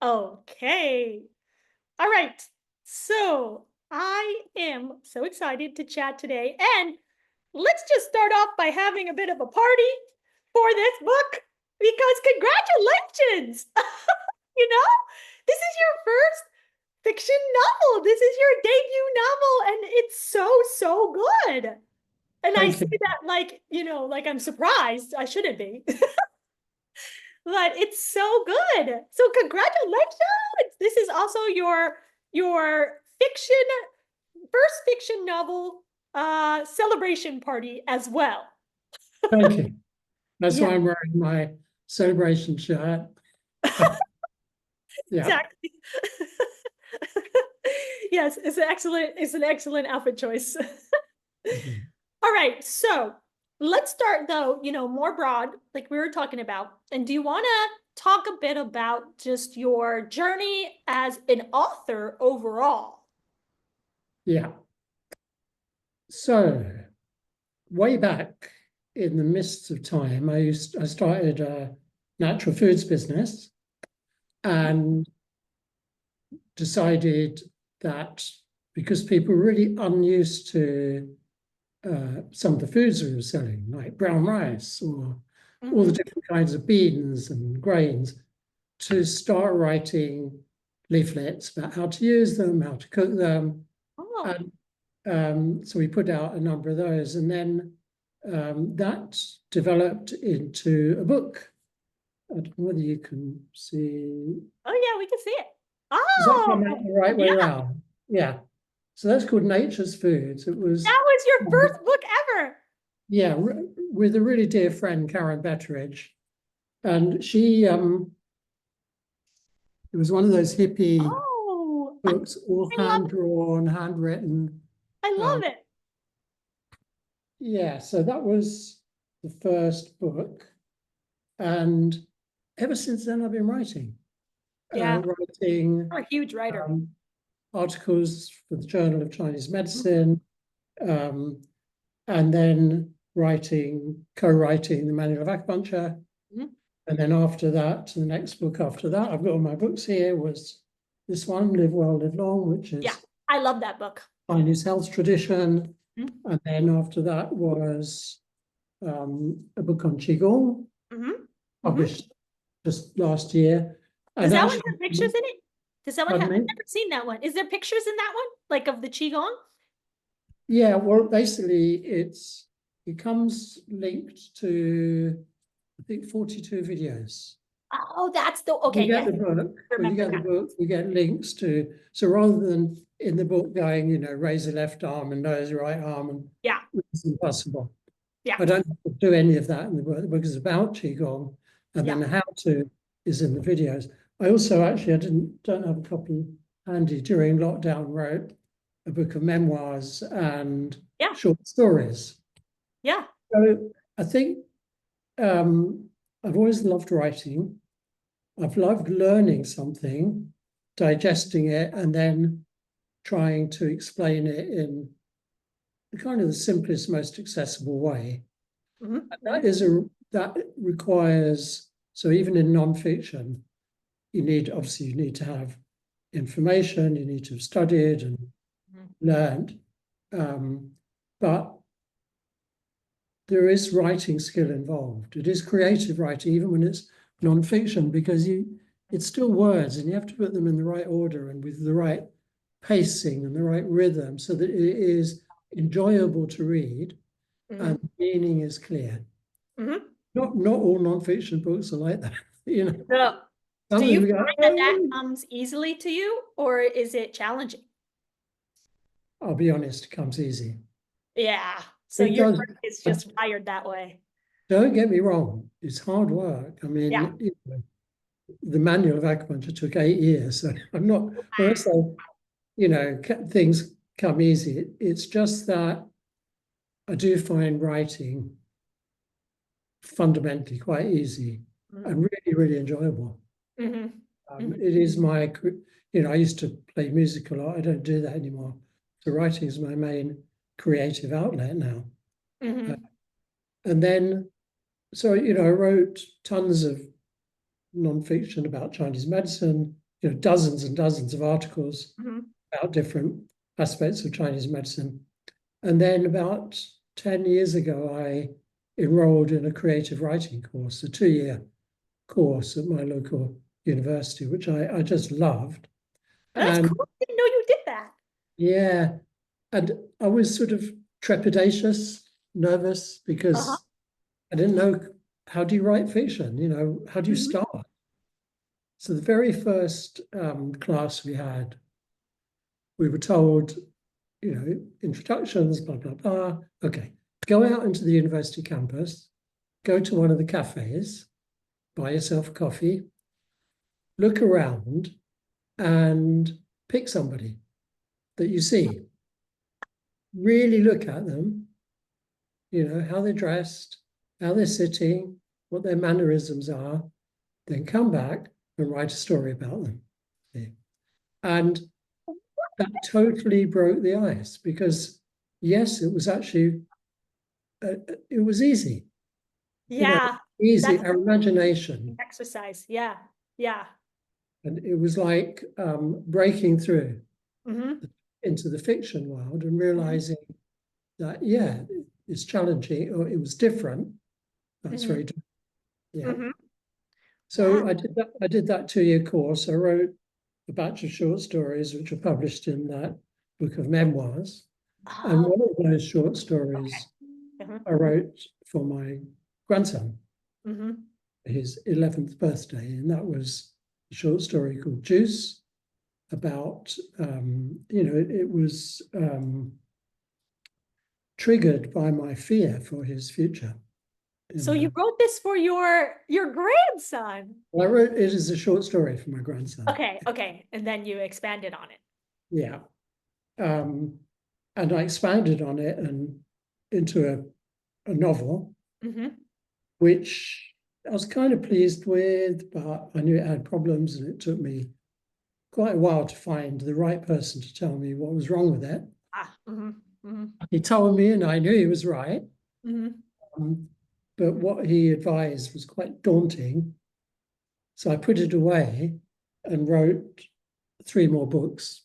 Okay. All right. So I am so excited to chat today. And let's just start off by having a bit of a party for this book because congratulations! This is your first fiction novel. This is your debut novel, and it's so good. And I Thank say you. that like I'm surprised. I shouldn't be. But it's so good. So congratulations. This is also your fiction first fiction novel celebration party as well. Thank you. That's Yeah, why I'm wearing my celebration shirt. Yeah. exactly. Yes, it's an excellent outfit choice. Mhm. All right, so let's start though, more broad, like we were talking about. And do you want to talk a bit about just your journey as an author overall? Yeah. So way back in the midst of time, I started a natural foods business and decided that because people were really unused to some of the foods we were selling, like brown rice or all the Mm-hmm. different kinds of beans and grains, to start writing leaflets about how to use them, how to cook them. Oh, And so we put out a number of those. And then that developed into a book. I don't know whether you can see. oh yeah, we can see it. Does that Oh, come out the right way yeah, around? Yeah. So that's called Nature's Foods. It was, that was your first book ever. yeah, with a really dear friend, Karen Betteridge. And she, it was one of those hippie Oh, books, all I love hand drawn, handwritten. I Um, love it. yeah, so that was the first book. And ever since then, I've been writing, Yeah, writing you're a huge writer. um, articles for the Journal of Chinese Mhm. Medicine, um, and then co-writing the Manual of Acupuncture. Mhm. And then after that, the next book after that, I've got all my books here, was this one, Live Well, Live Long, which Yeah, is I love that book. Chinese health tradition. Mhm. And then after that was a book on Qigong, Mhm. Mhm. published just last year. Does And that one actually, have pictures in it? Does that one pardon have? I've me? never seen that one. Is there pictures in that one, like of the qigong? Yeah, well, basically, it comes linked to, I think, 42 videos. Oh, that's the You okay. get Yes, the book, when you remember get the that. book, you get links to, so rather than in the book going, raise the left arm and nose the right arm, and Yeah, it's impossible. yeah, I don't do any of that in the book. The book is about Qigong, and yeah. then how to is in the videos. I also actually, I don't have a copy handy, during lockdown, wrote a book of memoirs and Yeah, short stories. yeah. So I think I've always loved writing. I've loved learning something, digesting it, and then trying to explain it in the kind of the simplest, most accessible way. Mhm, That mhm, is that requires, so even in nonfiction, you need to have information, you need to have studied and mhm, learned. Um, but there is writing skill involved. It is creative writing, even when it's nonfiction, because it's still words and you have to put them in the right order and with the right pacing and the right rhythm so that it is enjoyable to read and mhm, the meaning is clear. mhm. Not all nonfiction books are like that. So, do Some of you them find go, that oh, comes easily to you, or is it challenging? I'll be honest, it comes easy. Yeah. So It your does. brain is just wired that way. Don't get me wrong, it's hard work. I Yeah. mean, the manual of acupuncture took 8 years. So I'm not, when I say, things come easy, it's just that I do find writing fundamentally quite easy and really, really enjoyable. Mm-hmm. Mm-hmm. It is I used to play music a lot. I don't do that anymore. So writing is my main creative outlet now. Uh, Mm-hmm. and then, so, I wrote tons of nonfiction about Chinese medicine, dozens and dozens of articles Mm-hmm. about different aspects of Chinese medicine. And then about 10 years ago, I enrolled in a creative writing course, a 2-year course at my local university, which I just loved. That's And cool. I didn't know you did that. yeah, and I was sort of trepidatious, nervous, Uh-huh. because I didn't know, how do you write fiction? How do you Mhm. start? So the very first class we had, we were told, introductions, blah, blah, blah. Okay, go out into the university campus, go to one of the cafes, buy yourself a coffee, look around and pick somebody that you see. Really look at them, how they're dressed, how they're sitting, what their mannerisms are, then come back and write a story about them. And that totally broke the ice because, yes, it was actually, it was easy, Yeah, easy, that's our imagination. exercise. Yeah. Yeah. And it was like breaking through Mm-hmm. into the fiction world and realizing that, yeah, it's challenging, or it was different. That's Mm-hmm. very different. Yeah. Mm-hmm. Wow. So I did that 2-year course. I wrote a batch of short stories, which were published in that book of memoirs. And Oh, one of those short okay. stories Mm-hmm. I wrote for my grandson, Mm-hmm. his 11th birthday. And that was a short story called Juice, about, it was triggered by my fear for his future. So you wrote this for your grandson. Well, I wrote it as a short story for my grandson. Okay, okay. And then you expanded on it. Yeah. And I expanded on it and into a novel, Mm-hmm. which I was kind of pleased with, but I knew it had problems, and it took me quite a while to find the right person to tell me what was wrong with it. Ah, mm-hmm. Mm-hmm. He told me, and I knew he was right. Mm-hmm. Um, but what he advised was quite daunting. So I put it away and wrote 3 more books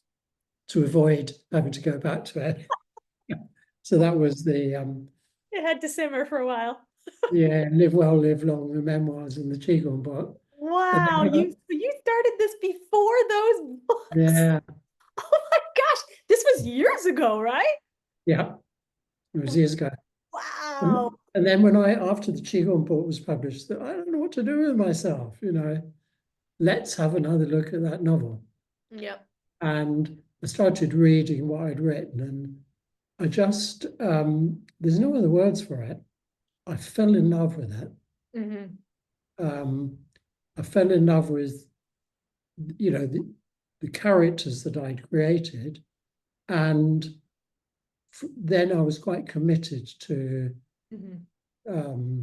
to avoid having to go back to it. So that was the It had to simmer for a while. Live Well, Live Long, the memoirs and the Qigong book. And Wow, then, you started this before those books. yeah, Oh my gosh, this was years ago, right? yeah, it was years ago. Wow. And then when after the Qigong book was published, I don't know what to do with myself, let's have another look at that novel. Yep. And I started reading what I'd written, and I just, there's no other words for it. I fell in love with it. Mm-hmm. I fell in love with, the characters that I'd created. And then I was quite committed to Mm-hmm.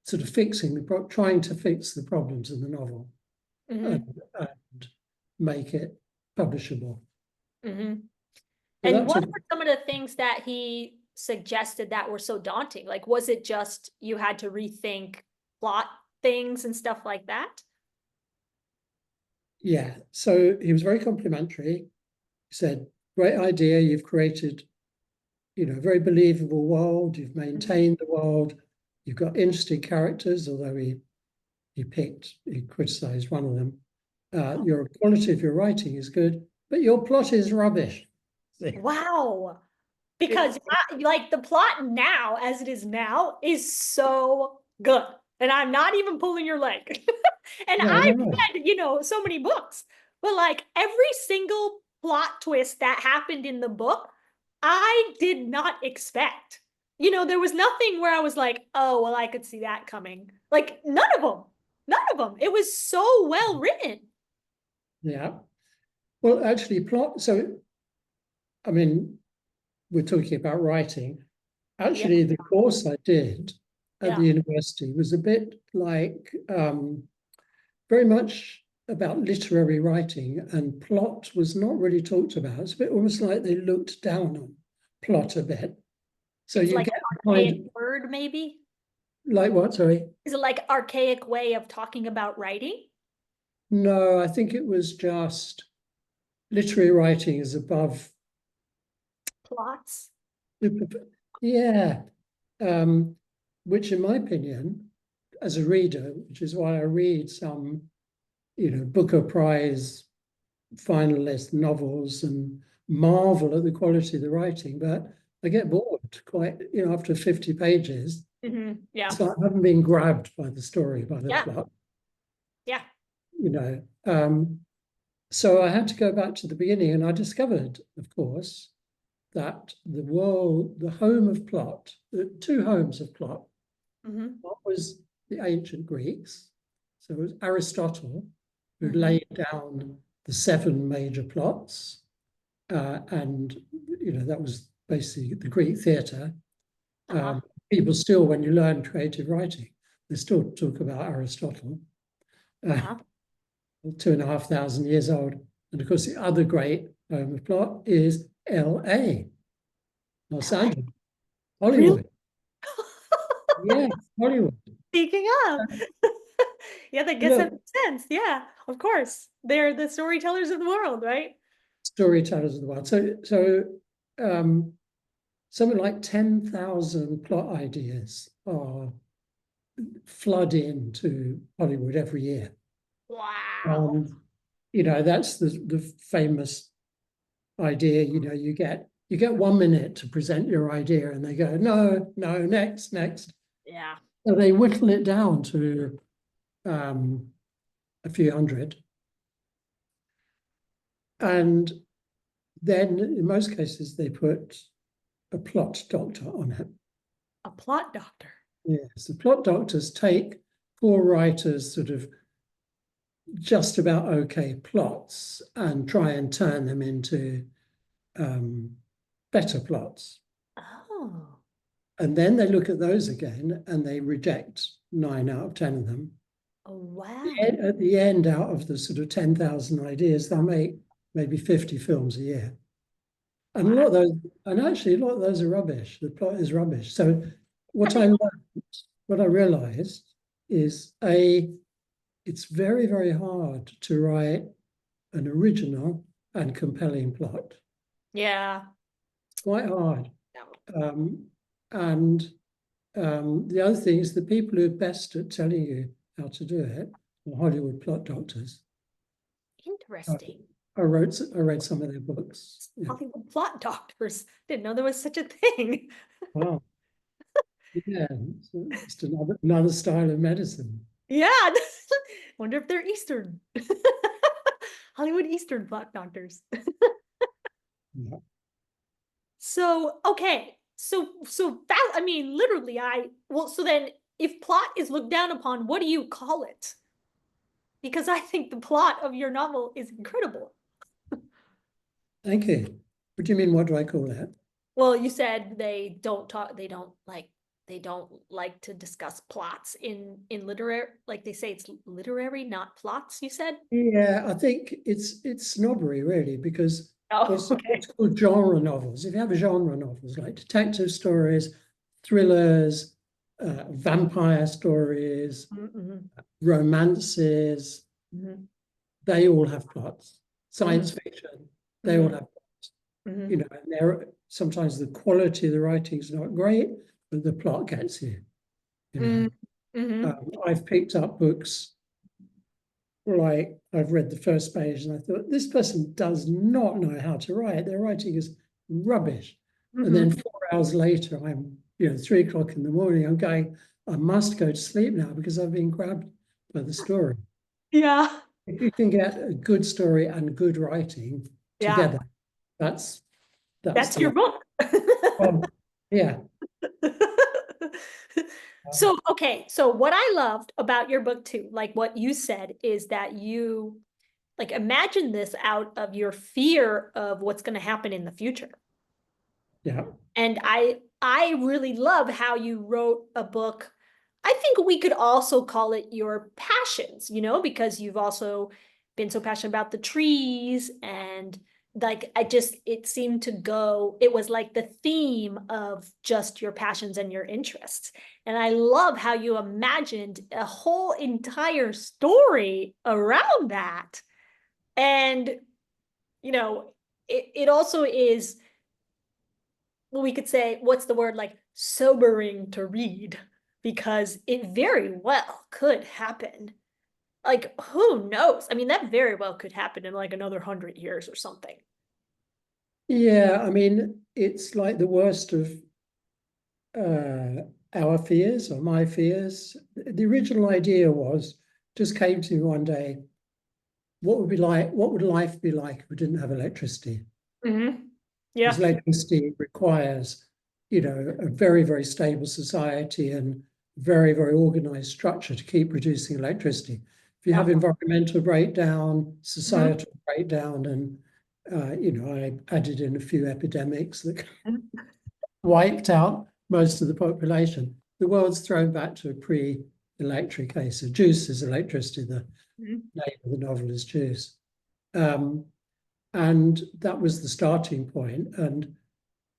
sort of trying to fix the problems in the novel, Mm-hmm. and make it publishable. Mm-hmm. So And that what took, were some of the things that he suggested that were so daunting? Like, was it just you had to rethink plot things and stuff like that? yeah. So he was very complimentary. He said, great idea. You've created, a very believable world. You've maintained the world. You've got interesting characters, although he criticized one of them. Your quality of your writing is good, but your plot is rubbish. Wow. Because like the plot now, as it is now, is so good. And I'm not even pulling your leg. And No, I've no. read, so many books, but like every single plot twist that happened in the book, I did not expect. There was nothing where I was like, oh, well, I could see that coming. Like none of them. None of them. It was so well written. Yeah. Well, actually, plot. So, I mean, we're talking about writing. Yeah. Actually, the course I did at Yeah. the university was a bit like very much about literary writing, and plot was not really talked about. It's a bit almost like they looked down on plot a bit. So It's you like get an archaic word, maybe. like what? Sorry. Is it like archaic way of talking about writing? No, I think it was just literary writing is above. Plots. Yeah. Which in my opinion, as a reader, which is why I read some, Booker Prize finalist novels and marvel at the quality of the writing, but I get bored quite, after 50 pages. Yeah. It's like I haven't been grabbed by the story, by the Yeah. plot, Yeah. you know. So I had to go back to the beginning, and I discovered, of course, that the world, the home of plot, the two homes of plot, what was the ancient Greeks. So it was Aristotle who laid down the 7 major plots, and that was basically the Greek theatre. People still, when you learn creative writing, they still talk about Aristotle, 2,500 years old. And of course, the other great home of plot is L.A., Los Angeles, Really? Hollywood. Yeah, Hollywood. Speaking of, yeah, that gets Look, that makes sense. Yeah, of course. They're the storytellers of the world, right? storytellers of the world. So something like 10,000 plot ideas are flood into Hollywood every year. Wow. That's the famous idea. You get 1 minute to present your idea, and they go, no, next. Yeah. So they whittle it down to a few hundred, and then in most cases they put a plot doctor on it. A plot doctor. Yes, the plot doctors take poor writers' sort of just about okay plots and try and turn them into better plots. Oh. And then they look at those again and they reject 9 out of 10 of them. Oh, wow. At the end, out of the sort of 10,000 ideas, they'll make maybe 50 films a year. And a lot of those, and actually a lot of those are rubbish. The plot is rubbish. So what I realized is it's very, very hard to write an original and compelling plot. Yeah. It's quite hard. No. And the other thing is the people who are best at telling you how to do it are Hollywood plot doctors. Interesting. I read some of their books. Yeah. Hollywood plot doctors. Didn't know there was such a thing. Wow. Yeah, it's just another style of medicine. Yeah. Wonder if they're Eastern. Hollywood Eastern plot doctors. Yeah. So, okay. So that, I mean, literally, so then if plot is looked down upon, what do you call it? Because I think the plot of your novel is incredible. Thank you. What do you mean? What do I call that? Well, you said they don't like to discuss plots in literary, like they say it's literary, not plots, you said? Yeah, I think it's snobbery really, because Oh, what's okay. called genre novels. If you have genre novels like detective stories, thrillers, vampire stories, romances, they all have plots. Science fiction, they all have plots. And sometimes the quality of the writing is not great, but the plot gets you. I've picked up books, like I've read the first page and I thought, this person does not know how to write. Their writing is rubbish. And then 4 hours later, I'm 3 o'clock in the morning, I'm going, I must go to sleep now because I've been grabbed by the story. Yeah. If you can get a good story and good writing together, that's your book. Yeah. So, okay. So what I loved about your book too, like what you said, is that you like imagine this out of your fear of what's going to happen in the future. Yeah. And I really love how you wrote a book. I think we could also call it your passions, because you've also been so passionate about the trees and like it seemed to go, it was like the theme of just your passions and your interests. And I love how you imagined a whole entire story around that. And, you know, it also is, well, we could say, what's the word, like sobering to read, because it very well could happen. Like, who knows? I mean, that very well could happen in like another 100 years or something. Yeah, I mean, it's like the worst of our fears or my fears. The original idea was, just came to me one day, what would life be like if we didn't have electricity? Mm-hmm. Because Yeah. electricity requires, a very, very stable society and very, very organized structure to keep producing electricity. If you Yeah. have environmental breakdown, Mm-hmm. societal breakdown, and I added in a few epidemics that wiped out most of the population, the world's thrown back to a pre-electric age. So juice is electricity, the Mm-hmm. name of the novel is Juice. And that was the starting point. And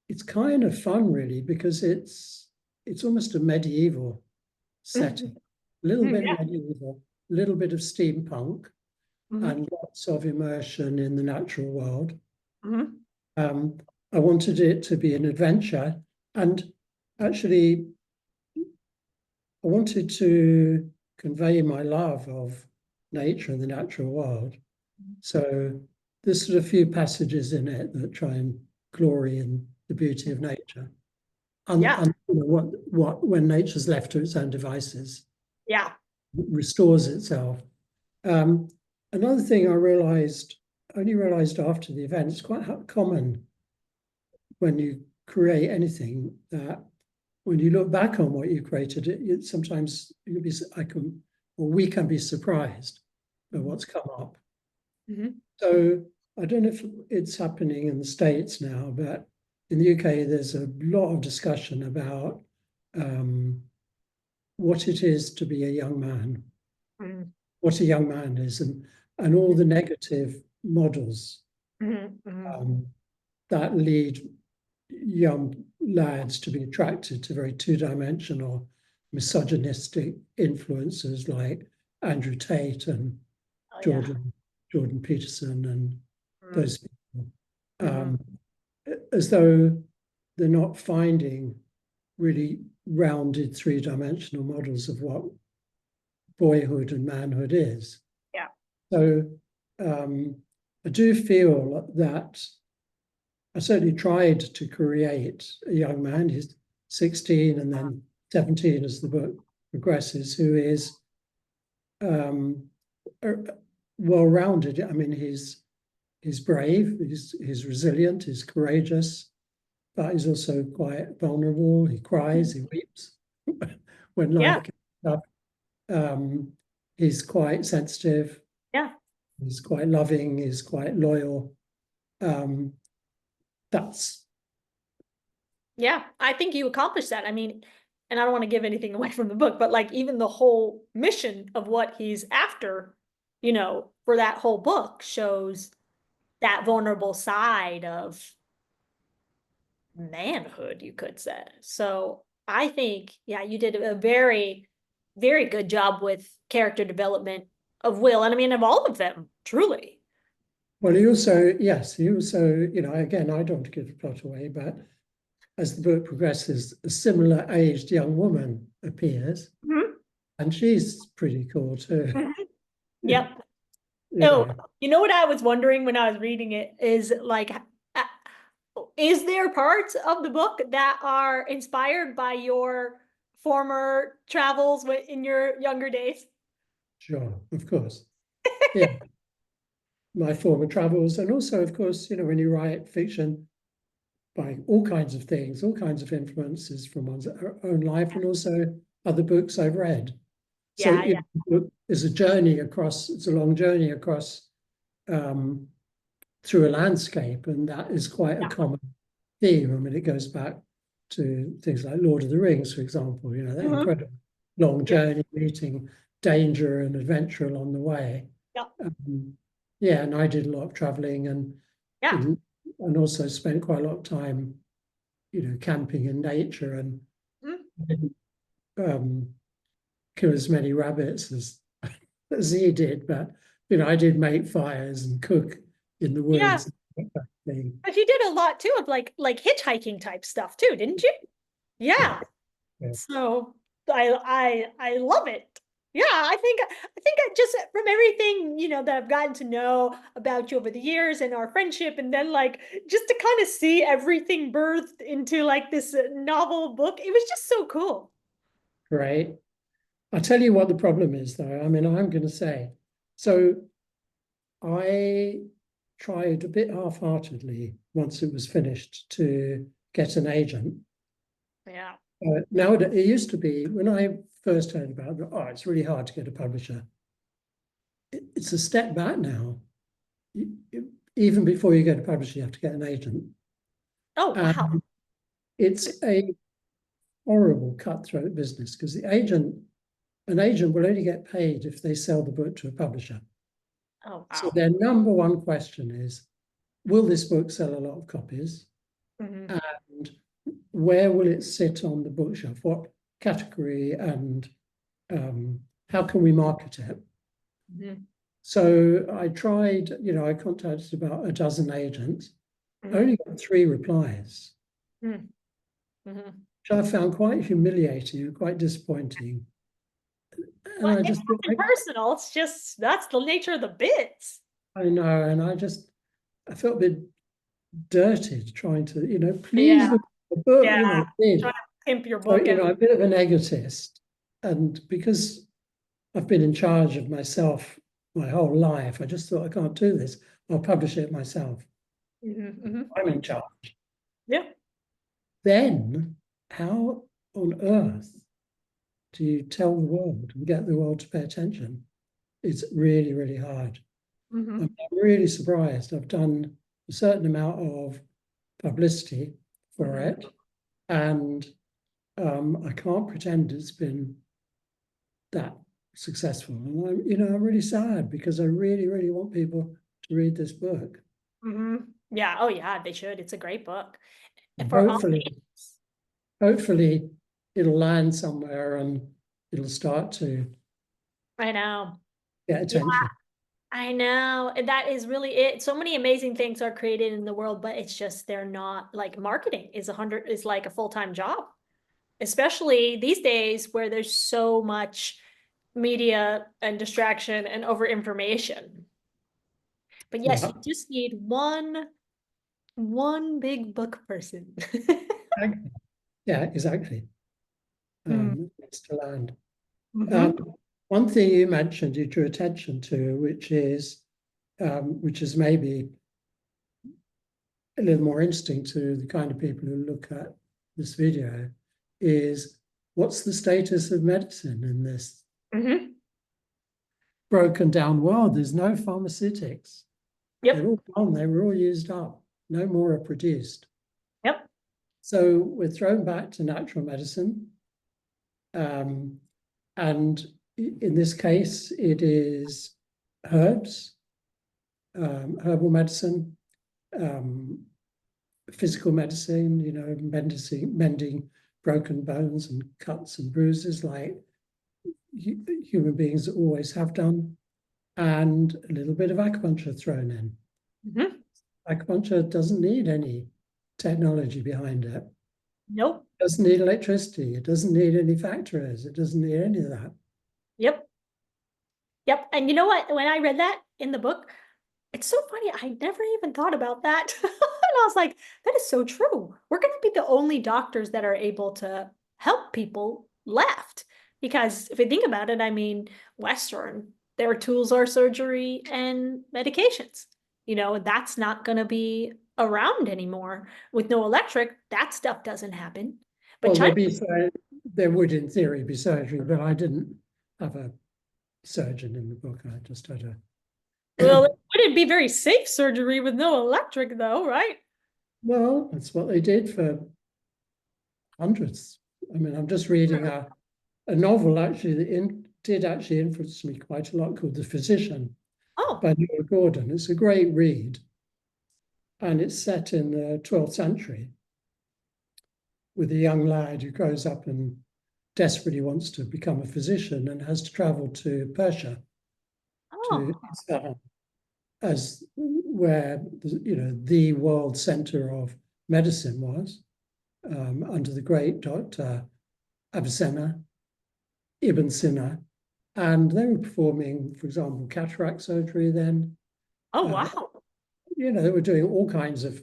it's kind of fun, really, because it's almost a medieval setting, a little bit Yeah. medieval, a little bit of steampunk, Mm-hmm. and lots of immersion in the natural world. Mm-hmm. Um, I wanted it to be an adventure, and actually, I wanted to convey my love of nature and the natural world. So there's sort of a few passages in it that try and glory in the beauty of nature. Yeah. And what when nature's left to its own devices, Yeah. restores itself. Um, Another thing only realized after the event, it's quite common when you create anything that when you look back on what you created, sometimes we can be surprised by what's come up. Mm-hmm. So I don't know if it's happening in the States now, but in the UK, there's a lot of discussion about what it is to be a young man, Mm-hmm. what a young man is, and all the negative models Mm-hmm. um, that lead young lads to be attracted to very two-dimensional, misogynistic influences like Andrew Tate and Oh, yeah. Jordan Peterson and those people, Mm-hmm. as though they're not finding really rounded three-dimensional models of what boyhood and manhood is. Yeah. So I do feel that I certainly tried to create a young man. He's 16 and then 17 as the book progresses, who is um, well-rounded. I mean, he's brave, he's resilient, he's courageous, but he's also quite vulnerable. He cries, he weeps when Yeah. life gets tough. He's quite sensitive, Yeah. he's quite loving, he's quite loyal. Um, that's Yeah. I think you accomplished that. I mean, and I don't want to give anything away from the book, but like even the whole mission of what he's after, for that whole book shows that vulnerable side of manhood, you could say. So I think, yeah, you did a very, very good job with character development of Will. And I mean, of all of them, truly. well, he also, again, I don't want to give the plot away, but as the book progresses, a similar aged young woman appears, Mhm. and she's pretty cool too. Mhm. Yep. You Oh, know, you know what I was wondering when I was reading it is like, is there parts of the book that are inspired by your former travels in your younger days? sure, of course. Yeah, my former travels, and also, of course, when you write fiction, by all kinds of things, all kinds of influences from one's own life, and also other books I've read. So Yeah, yeah, it's a journey across. It's a long journey across um, through a landscape, and that is quite a yeah. common theme. I mean, it goes back to things like Lord of the Rings, for example. That Mhm. incredible long Yeah, journey, meeting danger and adventure along the way. yeah. Yeah, and I did a lot of traveling, and Yeah. and also spent quite a lot of time, camping in nature and Mm. didn't kill as many rabbits as he did, but I did make fires and cook in the Yeah. woods. That kind of thing. But you did a lot too of like hitchhiking type stuff too, didn't you? Yeah, Yeah. yeah. So I love it. Yeah, I think I just from everything, that I've gotten to know about you over the years and our friendship, and then like just to kind of see everything birthed into like this novel book, it was just so cool. Great. I'll tell you what the problem is, though. I mean, I'm going to say, so I tried a bit half-heartedly once it was finished to get an agent. Yeah. Now it used to be when I first heard about it, oh, it's really hard to get a publisher. It's a step back now. Even before you get a publisher, you have to get an agent. Oh, wow. And it's a horrible cutthroat business because an agent will only get paid if they sell the book to a publisher. Oh, So wow. their number one question is, will this book sell a lot of copies? Hmm. And where will it sit on the bookshelf? What category and how can we market it? Hmm. So I tried, I contacted about a dozen agents. I Hmm. only got 3 replies, Hmm. Hmm. which I found quite humiliating and quite disappointing. And Well, I it's just thought, nothing personal. It's just that's the nature of the bits. I know, and I felt a bit dirty trying to, please Yeah. look at the book, Yeah. Trying did. to pimp your So, book and I'm a bit of an egotist. And because I've been in charge of myself my whole life, I just thought I can't do this. I'll publish it myself. hmm. I'm in charge. Yeah. Then how on earth do you tell the world and get the world to pay attention? It's really, really hard. Hmm. I'm really surprised. I've done a certain amount of publicity for Hmm. it, and I can't pretend it's been that successful. And I'm really sad because I really, really want people to read this book. Hmm. Yeah. Oh, yeah. They should. It's a great book And for all hopefully it'll land somewhere and it'll start to I know. get Yeah, attention. I know. And that is really it. So many amazing things are created in the world, but it's just they're not like marketing is like a full-time job, especially these days where there's so much media and distraction and over information. But yes, Yeah, you just need one big book person. yeah, exactly. Mm. It's to land. Hmm. Um, one thing you mentioned, you drew attention to, which is maybe a little more interesting to the kind of people who look at this video, is what's the status of medicine in this Hmm. broken down world? There's no pharmaceutics. They're Yep. all gone. They were all used up. No more are produced. Yep. So we're thrown back to natural medicine. And in this case, it is herbs, herbal medicine, um, physical medicine, mending broken bones and cuts and bruises like human beings always have done, and a little bit of acupuncture thrown in. Hmm. Acupuncture doesn't need any technology behind it. Nope. It doesn't need electricity. It doesn't need any factories. It doesn't need any of that. Yep. Yep. And you know what? When I read that in the book, it's so funny. I never even thought about that. And I was like, that is so true. We're going to be the only doctors that are able to help people left. Because if you think about it, I mean, Western, their tools are surgery and medications. That's not going to be around anymore. With no electric, that stuff doesn't happen. But Well, China, there would in theory be surgery, but I didn't have a surgeon in the book. I just had well, a it wouldn't be very safe surgery with no electric, though, right? well, that's what they did for hundreds. I mean, I'm just reading a novel actually that did actually influence me quite a lot called The Physician Oh, by Neil Gordon. It's a great read. and it's set in the 12th century with a young lad who grows up and desperately wants to become a physician and has to travel to Persia, to Oh, Isfahan, as where the world center of medicine was, under the great Dr. Avicenna, Ibn Sina, and they were performing, for example, cataract surgery then. oh, Uh, wow. they were doing all kinds of,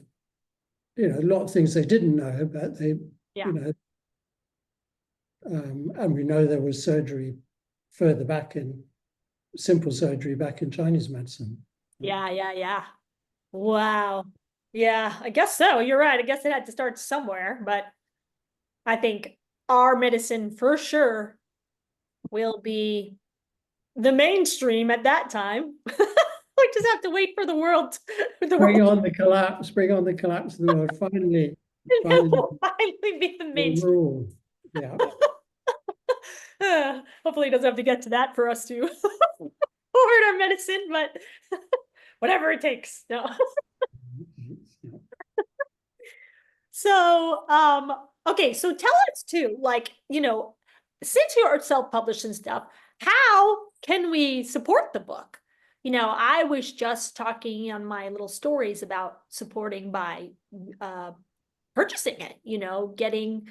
a lot of things they didn't know, but they, Yeah. and we know there was surgery further back in simple surgery back in Chinese medicine. Yeah, yeah, yeah. Wow. Yeah, I guess so. You're right. I guess it had to start somewhere, but I think our medicine for sure will be the mainstream at that time. We just have to wait for the world, the Bring world on the collapse, bring on the collapse of the world. Finally, finally, will finally be the the mainstream. rule. Yeah. Hopefully, it doesn't have to get to that for us to forward our medicine, but whatever it takes. No. So, okay, so tell us too, like, since you're self-published and stuff, how can we support the book? I was just talking on my little stories about supporting by purchasing it, getting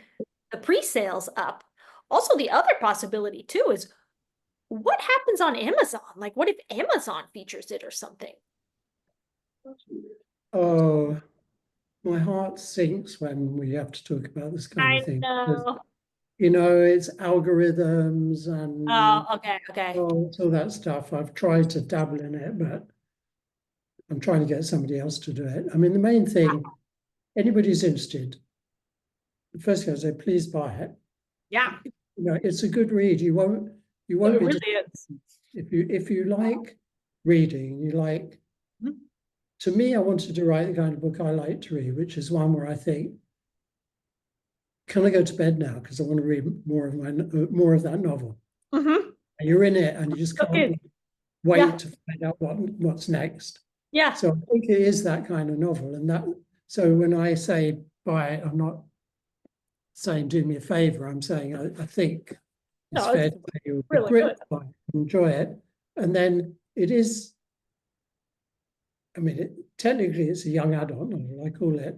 the pre-sales up. Also, the other possibility too is what happens on Amazon? Like, what if Amazon features it or something? Oh, my heart sinks when we have to talk about this kind of I thing. Because, know. it's algorithms and Oh, okay. all that stuff. I've tried to dabble in it, but I'm trying to get somebody else to do it. I mean, the main thing, anybody who's interested, the first thing I say, please buy it. Yeah, It's a good read. You won't it be really is. if you like reading, you like. Mhm. To me, I wanted to write the kind of book I like to read, which is one where I think, can I go to bed now? Because I want to read more of that novel. Mhm. And you're in it, and you just Okay. can't wait Yeah. to find out what's next. Yeah. So I think it is that kind of novel, and that. So when I say buy it, I'm not saying do me a favor. I'm saying I think it's No, fair it's to say you'll be really good. gripped by it, enjoy it, and then it is. I mean, technically, it's a young adult novel. I call it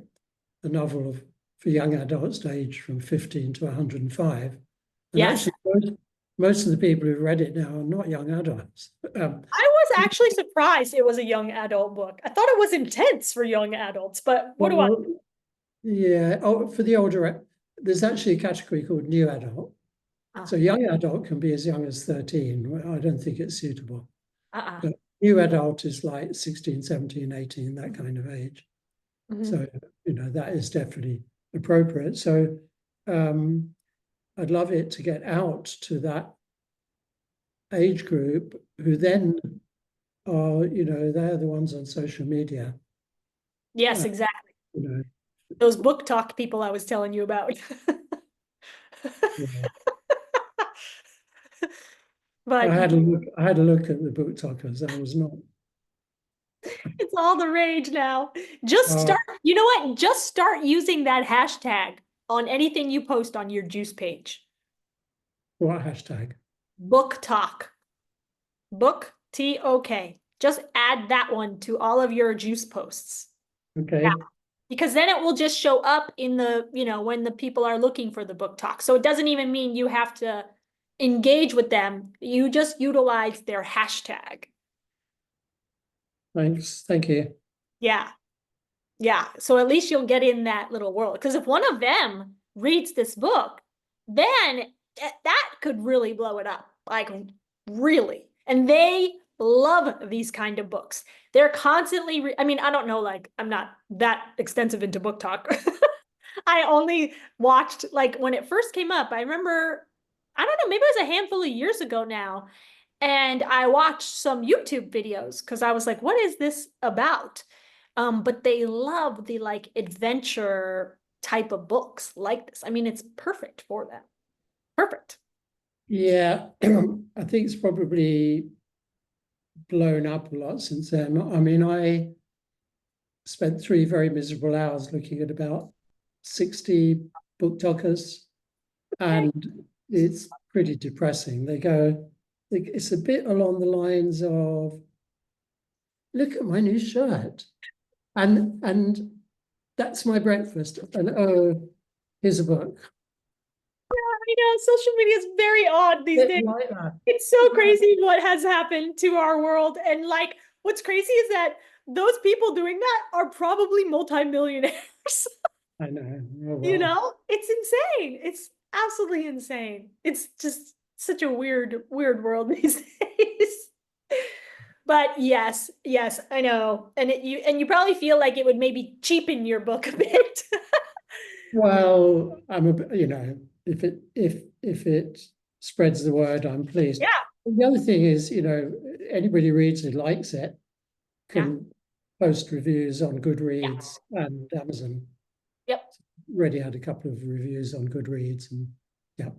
a novel for young adults aged from 15 to 105. And Yes. actually, most of the people who've read it now are not young adults. I was actually surprised it was a young adult book. I thought it was intense for young adults, but what do I? Well, yeah. Oh, for the older, there's actually a category called new adult. Oh, So young adult can be as young as 13. Well, I don't think it's suitable. uh-uh. But new adult is like 16, 17, 18, that kind of age. Mhm. So, that is definitely appropriate. So I'd love it to get out to that age group who then are, they're the ones on social media. Yes, Uh, exactly. you know, Those book talk people I was telling you about. yeah. But I had a look at the book talkers. I was not. it's all the rage now. Just Uh, start, you know what? Just start using that hashtag on anything you post on your juice page. what hashtag? Book talk. Book TOK. Just add that one to all of your juice posts. Yeah. Okay. Because then it will just show up in the, when the people are looking for the book talk. So it doesn't even mean you have to engage with them. You just utilize their hashtag. Thanks. Thank you. Yeah. Yeah. So at least you'll get in that little world. Because if one of them reads this book, then that could really blow it up. Like, really. And they love these kind of books. They're constantly, I mean, I don't know, like, I'm not that extensive into book talk. I only watched, like, when it first came up, I remember, I don't know, maybe it was a handful of years ago now. And I watched some YouTube videos because I was like, what is this about? But they love the like adventure type of books like this. I mean, it's perfect for them. Perfect. Yeah, I think it's probably blown up a lot since then. I mean, I spent 3 very miserable hours looking at about 60 book talkers, and it's pretty depressing. It's a bit along the lines of, look at my new shirt, and that's my breakfast, and oh, here's a book. I know social media is very odd these days. Like that. It's so crazy what has happened to our world. And like, what's crazy is that those people doing that are probably multimillionaires. I know. Oh, You well. know, it's insane. It's absolutely insane. It's just such a weird world these days. But yes, I know. And you probably feel like it would maybe cheapen your book a bit. Well, if it spreads the word, I'm pleased. Yeah. The other thing is, anybody reads it, likes it, can post reviews on Goodreads and Amazon. Yep. Already had a couple of reviews on Goodreads, and Yep.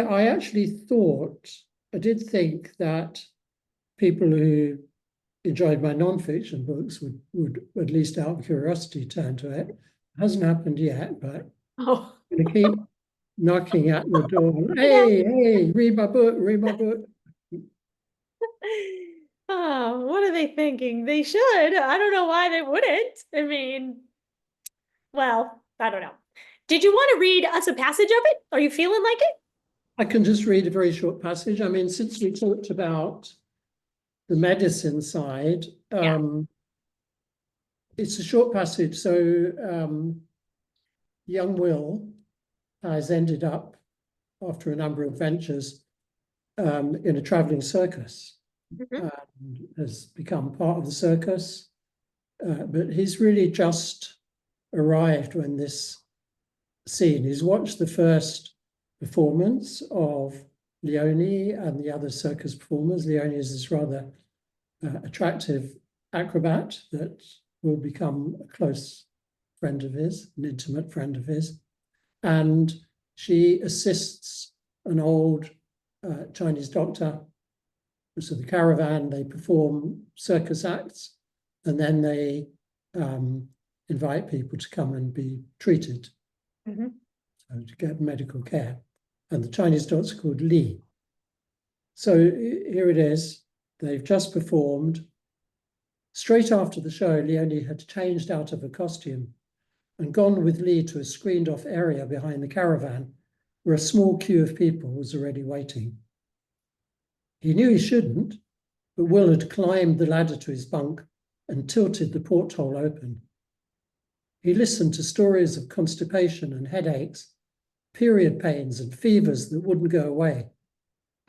I actually I did think that people who enjoyed my non-fiction books would at least out of curiosity turn to it. Hasn't happened yet, but Oh. I'm going to keep knocking at the door. Hey, read my book, read my book. Oh, what are they thinking? They should. I don't know why they wouldn't. I mean, well, I don't know. Did you want to read us a passage of it? Are you feeling like it? I can just read a very short passage. I mean, since we talked about the medicine side, it's a short passage. So young Will has ended up, after a number of ventures, in a traveling circus. And has become part of the circus. But he's really just arrived when this scene. He's watched the first performance of Leonie and the other circus performers. Leonie is this rather attractive acrobat that will become a close friend of his, an intimate friend of his. And she assists an old Chinese doctor. So the caravan, they perform circus acts, and then they invite people to come and be treated, so to get medical care. And the Chinese doctor's called Li. So here it is. They've just performed. Straight after the show, Leonie had changed out of her costume and gone with Li to a screened-off area behind the caravan, where a small queue of people was already waiting. He knew he shouldn't, but Will had climbed the ladder to his bunk and tilted the porthole open. He listened to stories of constipation and headaches, period pains and fevers that wouldn't go away,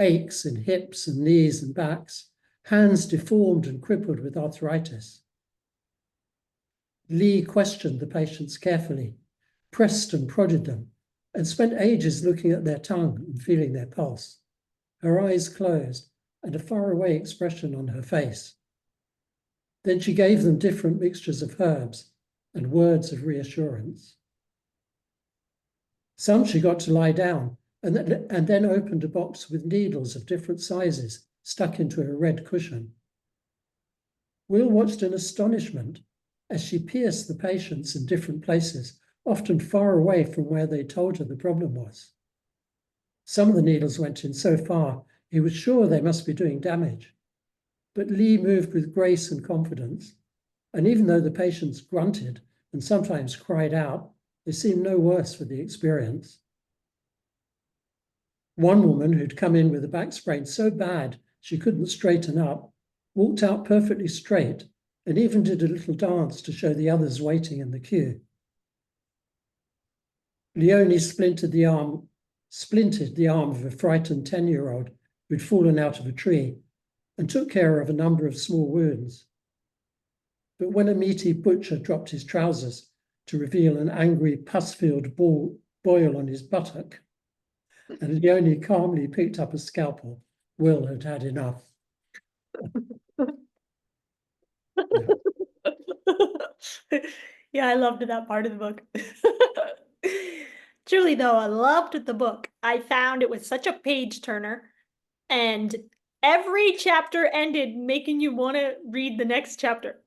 aches in hips and knees and backs, hands deformed and crippled with arthritis. Li questioned the patients carefully, pressed and prodded them, and spent ages looking at their tongue and feeling their pulse. Her eyes closed and a faraway expression on her face. Then she gave them different mixtures of herbs and words of reassurance. Some she got to lie down and then opened a box with needles of different sizes stuck into a red cushion. Will watched in astonishment as she pierced the patients in different places, often far away from where they told her the problem was. Some of the needles went in so far, he was sure they must be doing damage. But Li moved with grace and confidence, and even though the patients grunted and sometimes cried out, they seemed no worse for the experience. One woman who'd come in with a back sprain so bad she couldn't straighten up, walked out perfectly straight and even did a little dance to show the others waiting in the queue. Leonie splintered the arm of a frightened 10-year-old who'd fallen out of a tree and took care of a number of small wounds. But when a meaty butcher dropped his trousers to reveal an angry pus-filled boil on his buttock, and Leonie calmly picked up a scalpel, Will had had enough. Yeah, I loved that part of the book. Truly, though, I loved the book. I found it was such a page turner, and every chapter ended making you want to read the next chapter.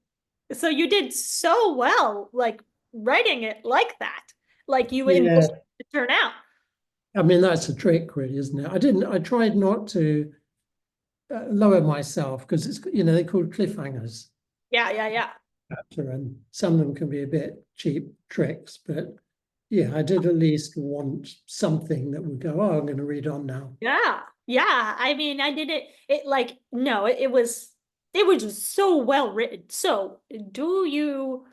So you did so well, like writing it like that, like you Yeah, envisioned it to turn out. I mean, that's a trick, really, isn't it? I tried not to lower myself because it's, they're called cliffhangers. Yeah, yeah, yeah. And some of them can be a bit cheap tricks, but yeah, I did at least want something that would go, oh, I'm going to read on now. Yeah. Yeah. I mean, I did it. It like, no, it was just so well written. So do you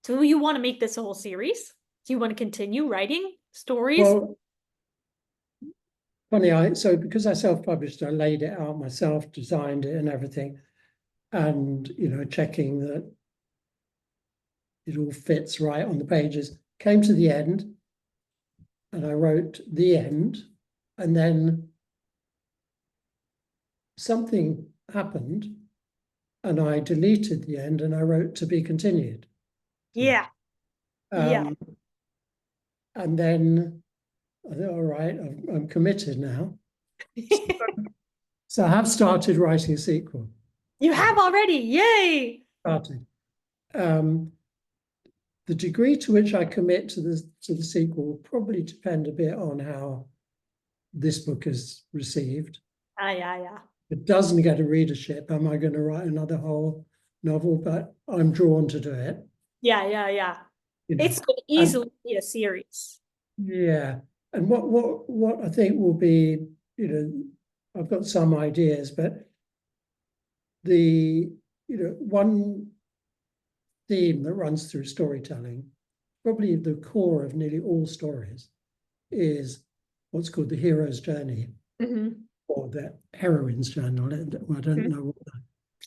want to make this a whole series? Do you want to continue writing stories? Well, funny, so because I self-published, I laid it out myself, designed it and everything, and checking that it all fits right on the pages. Came to the end, and I wrote the end, and then something happened, and I deleted the end, and I wrote to be continued. Yeah. Yeah. Um, and then I thought, all right, I'm committed now. So I have started writing a sequel. You have already. Yay. Started. The degree to which I commit to the sequel will probably depend a bit on how this book is received. Yeah, yeah. If it doesn't get a readership, am I going to write another whole novel? But I'm drawn to do it. Yeah, yeah, yeah. You know, It's could and easily be a series. yeah, and what I think will be, I've got some ideas, but the one theme that runs through storytelling, probably the core of nearly all stories, is what's called the hero's journey or the heroine's journey. I don't know what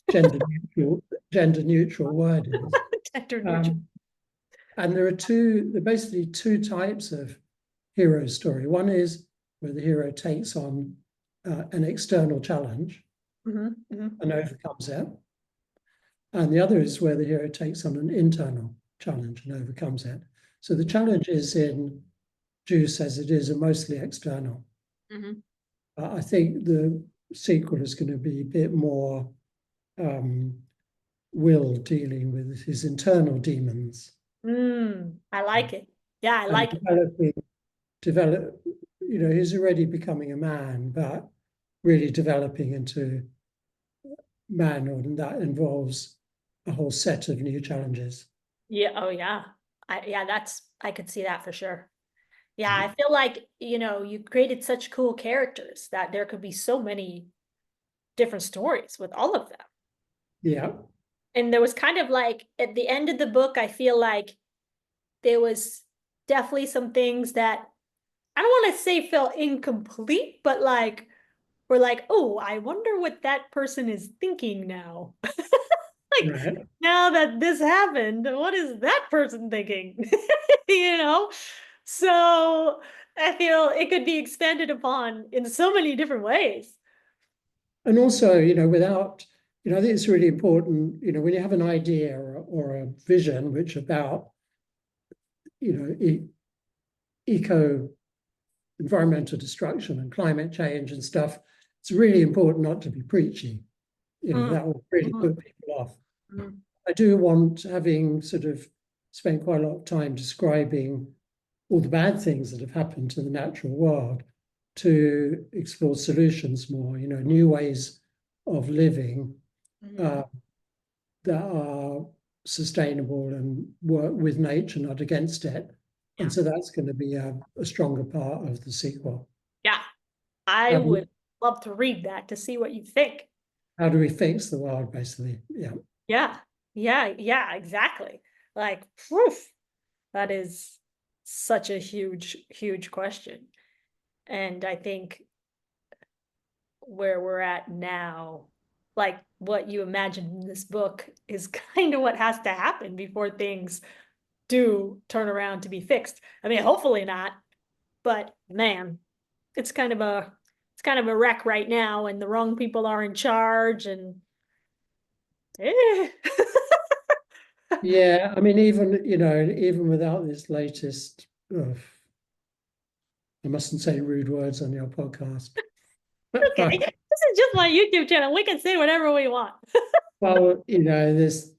the gender neutral word is. Gender neutral. And there are basically two types of hero story. One is where the hero takes on an external challenge and overcomes it. And the other is where the hero takes on an internal challenge and overcomes it. So the challenges in Juice as it is are mostly external. I think the sequel is going to be a bit more Will dealing with his internal demons. I like it. Yeah, I like it. He's already becoming a man, but really developing into manhood, and that involves a whole set of new challenges. Yeah. Oh, yeah. I could see that for sure. Yeah, I feel like, you created such cool characters that there could be so many different stories with all of them. Yeah. And there was kind of like at the end of the book, I feel like there was definitely some things that I don't want to say felt incomplete, but like we're like, oh, I wonder what that person is thinking now. Like Right. now that this happened, what is that person thinking? you know? So I feel it could be extended upon in so many different ways. And also, without, I think it's really important, when you have an idea or a vision which about, eco environmental destruction and climate change and stuff, it's really important not to be preachy. That will really put people off. I do want, having sort of spent quite a lot of time describing all the bad things that have happened to the natural world, to explore solutions more, new ways of living that are sustainable and work with nature, not against it. And so that's going to be a stronger part of the sequel. Yeah, I would love to read that to see what you think. How do we fix the world, basically? Yeah. Yeah, yeah, exactly. Like, proof. That is such a huge, huge question. And I think where we're at now, like what you imagine in this book is kind of what has to happen before things do turn around to be fixed. I mean, hopefully not, but man, it's kind of a wreck right now, and the wrong people are in charge, and eh. Yeah, I mean, even without this latest, I mustn't say rude words on your podcast. Okay. This is just my YouTube channel. We can say whatever we want. Well, this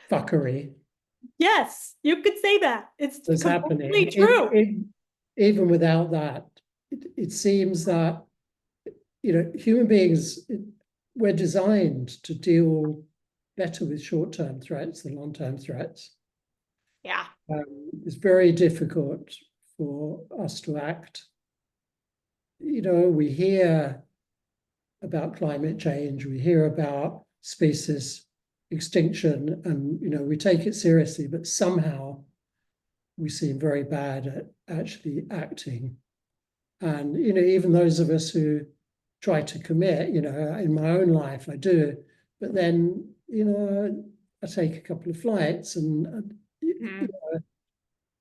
fuckery Yes, you could say that. It's that's completely happening. true. Even without that, it seems that human beings, we're designed to deal better with short-term threats than long-term threats. Yeah. It's very difficult for us to act. We hear about climate change, we hear about species extinction, and we take it seriously, but somehow we seem very bad at actually acting. And even those of us who try to commit, in my own life I do, but then I take a couple of flights and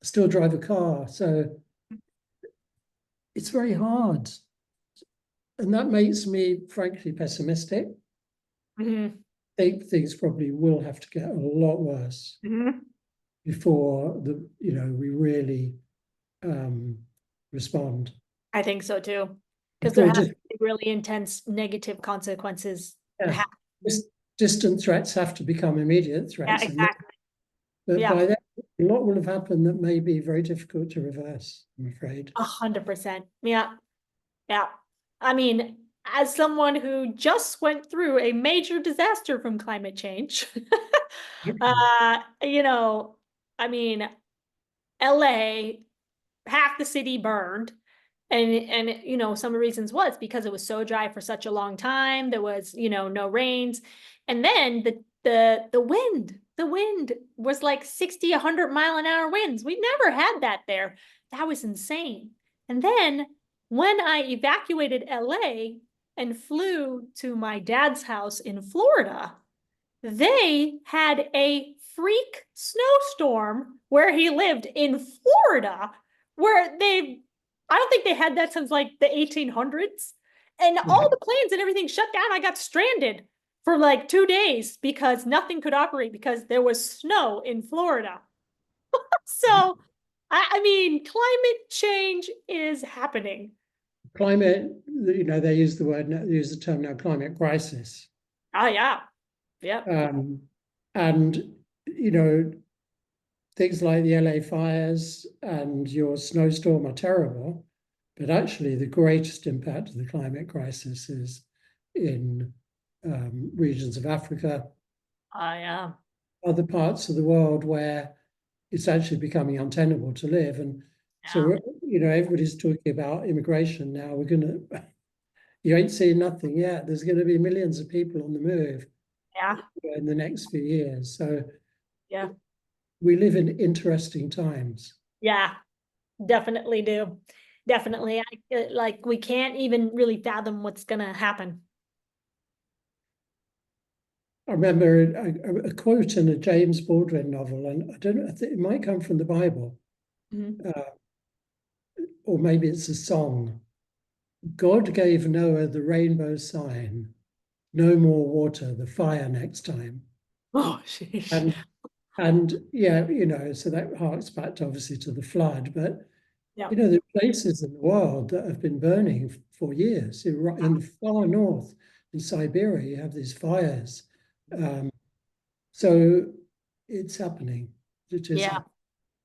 still drive a car, so it's very hard, and that makes me frankly pessimistic. Mm-hmm. I think things probably will have to get a lot worse before we really respond. I think so too. Because there Before has just to be really intense negative consequences. yeah, distant threats have to become immediate Yeah, threats, exactly. but Yeah, by then a lot will have happened that may be very difficult to reverse, I'm afraid. 100%. Yeah, yeah. I mean, as someone who just went through a major disaster from climate change, I mean, LA, half the city burned. And some of the reasons was because it was so dry for such a long time. There was, no rains. And then the wind was like 60, 100-mile-an-hour winds. We never had that there. That was insane. And then when I evacuated LA and flew to my dad's house in Florida, they had a freak snowstorm where he lived in Florida, where I don't think they had that since like the 1800s. And all the planes and everything shut down. I got stranded for like 2 days because nothing could operate because there was snow in Florida. So, I mean, climate change is happening. Climate, they use the term now, climate crisis. Oh, yeah. Yep. And things like the LA fires and your snowstorm are terrible, but actually the greatest impact of the climate crisis is in regions of Africa, Oh, yeah. other parts of the world where it's actually becoming untenable to live. And so, everybody's talking about immigration now. You ain't seen nothing yet. There's going to be millions of people on the move Yeah. in the next few years. So Yeah. we live in interesting times. Yeah. Definitely do. Definitely. Like we can't even really fathom what's gonna happen. I remember a quote in a James Baldwin novel, and I don't know, I think it might come from the Bible, or maybe it's a song. God gave Noah the rainbow sign, no more water, the fire next time. Oh, sheesh. And yeah, so that harks back to, obviously, to the flood, but Yeah. there are places in the world that have been burning for years. In the far north, in Siberia, you have these fires. So it's happening. It is Yeah.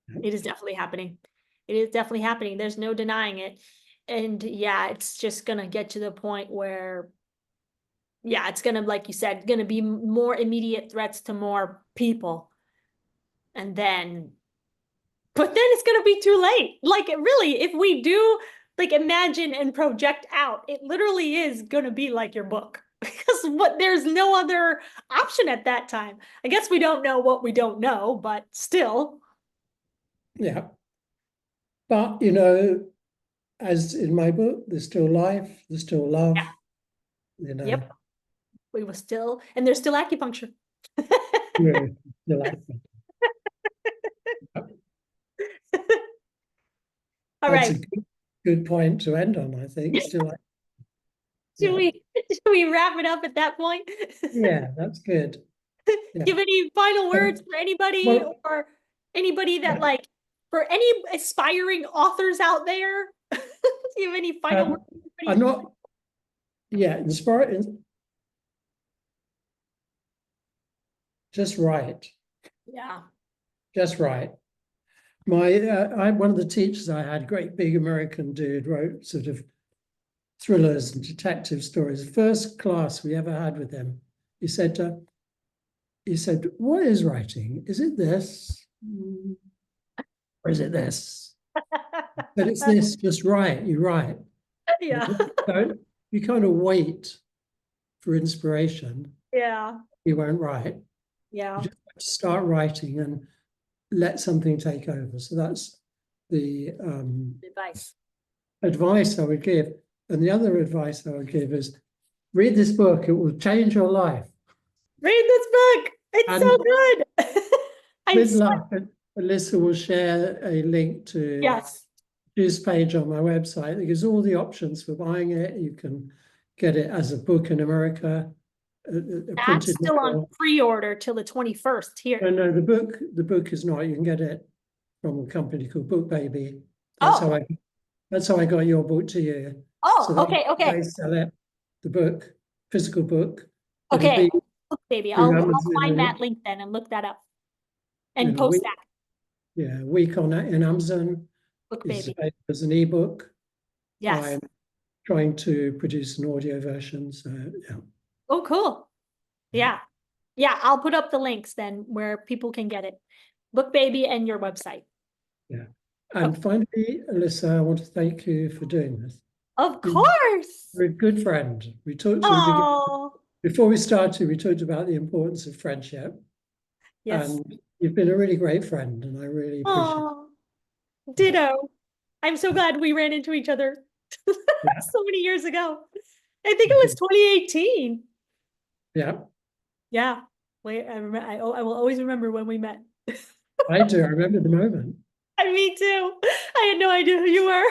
happening. It is definitely happening. It is definitely happening. There's no denying it. And yeah, it's just gonna get to the point where, yeah, it's gonna, like you said, gonna be more immediate threats to more people. And then, but then it's gonna be too late. Like really, if we do like imagine and project out, it literally is gonna be like your book. Because there's no other option at that time. I guess we don't know what we don't know, but still. Yeah. But, as in my book, there's still life, there's still love, Yep. We were still, and there's still acupuncture. yeah, still life. All That's right. a good point to end on, I think. Still life. Should Yeah. we wrap it up at that point? Yeah, that's good. Yeah. Give any final words for anybody Well, or anybody that yeah. like for any aspiring authors out there? Do you have any final Um, words? I'm not Yeah, inspire, just write, Yeah. just write. One of the teachers I had, great big American dude, wrote sort of thrillers and detective stories. First class we ever had with him, he said, "What is writing? Is it this, or is it this?" But it's this. Just write. You write. Yeah. Don't you kind of wait for inspiration? Yeah. You won't write. You Yeah. just have to start writing and let something take over. So that's the Advice. advice I would give. And the other advice I would give is read this book. It will change your life. Read this book. It's so And good. I'm with so, luck, Alyssa will share a link to yes. this page on my website that gives all the options for buying it. You can get it as a book in America, a That's printed still on novel. pre-order till the 21st here. No, the book is not. You can get it from a company called Book Baby. That's how Oh, I got your book to you. oh, So okay, okay, they sell it, the book, physical book. It'll okay. be Look, baby, through I'll Amazon find that link then and look that up and in a post week. that. Yeah, a week on in Amazon. Book It's baby. available as an ebook. Yes. I'm trying to produce an audio version. So yeah. Oh, cool. Yeah. Yeah, I'll put up the links then where people can get it. Book baby and your website. Yeah. And Okay. finally, Alyssa, I want to thank you for doing this. Of You- course. You're a good friend. We talked at the beginning, Oh, before we started, we talked about the importance of friendship. yes. And you've been a really great friend, and I really appreciate Oh, it. ditto. I'm so glad we ran into each other Yeah. so many years ago. I think it Thank was you. 2018. Yeah, Yeah. Wait, I remember, I will always remember when we met. I do. I remember the moment. And me too. I had no idea who you were.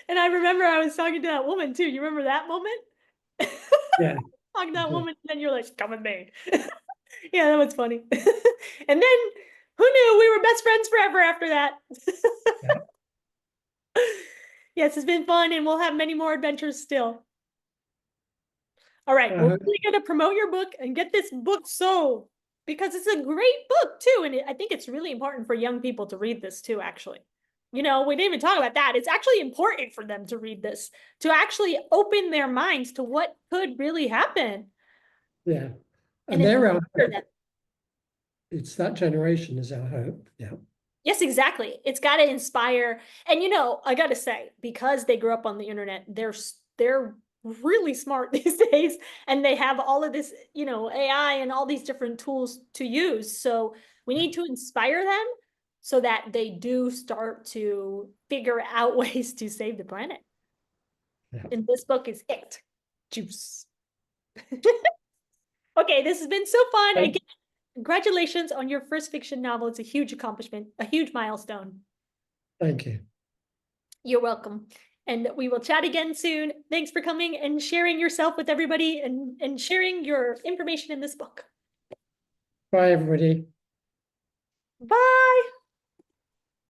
And I remember I was talking to that woman too. You remember that moment? Yeah. Talking to that woman, and then you're like, come with me. Yeah, that was funny. And then who knew we were best friends forever after that? Yeah. Yes, it's been fun, and we'll have many more adventures still. All right, we're Uh, really going to promote your book and get this book sold because it's a great book too. And I think it's really important for young people to read this too, actually. We didn't even talk about that. It's actually important for them to read this, to actually open their minds to what could really happen yeah. and And they're our inspire them. hope. It's that generation is our hope. Yeah. Yes, exactly. It's got to inspire. And I got to say, because they grew up on the internet, they're really smart these days, and they have all of this, AI and all these different tools to use. So we need to inspire them so that they do start to figure out ways to save the planet. Yeah. And this book is it. Juice. Okay, this has been so fun. Thank, Again, congratulations on your first fiction novel. It's a huge accomplishment, a huge milestone. thank you. You're welcome. And we will chat again soon. Thanks for coming and sharing yourself with everybody and sharing your information in this book. Bye, everybody. Bye.